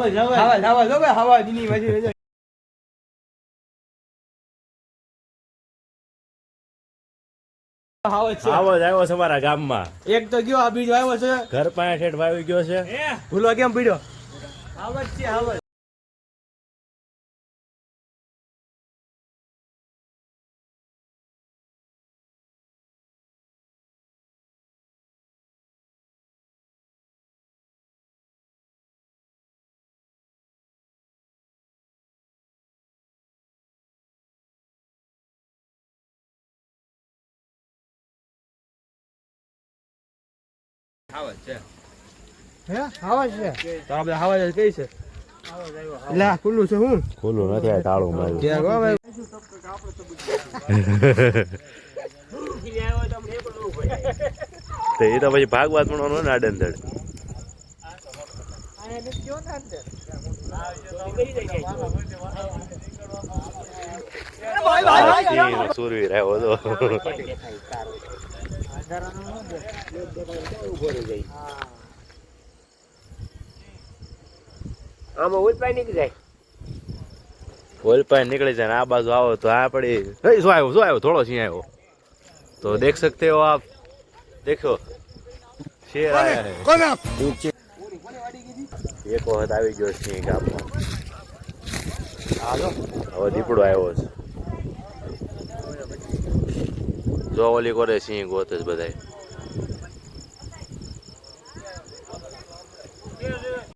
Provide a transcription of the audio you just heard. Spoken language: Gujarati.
હવા દીની બાજુ આવ્યો છે મારા ગામમાં. એક તો ગયો, આ બીજો આવ્યો છે. ઘર પાસે ઠેઠ વાવી ગયો છે. ભૂલો કેમ પીડ્યો? આવત છે આવત. હે આવાજ છે તો આપણે આવાજ કઈ છે? લા ખુલ્લું છે. હું ખુલ્લું નથી, આ તાળું માર્યું. એ તો પછી ભાગવાત પણ ને આડંધડ. સુરવીર આવ્યો તો. આમાં ઉલપાઈ નીકળી જાય. ઓલપાઈ નીકળી જાય ને આ બાજુ આવો તો આ પડી. શું આવ્યો થોડો સિંહ આવ્યો તો દેખ सकते हो आप. देखो शेर आया है. એક વખત આવી ગયો સિંહ ગામમાં. હવે દીપડો આવ્યો છે. જો ઓલી કરે સિંહ ગોતે બધાય.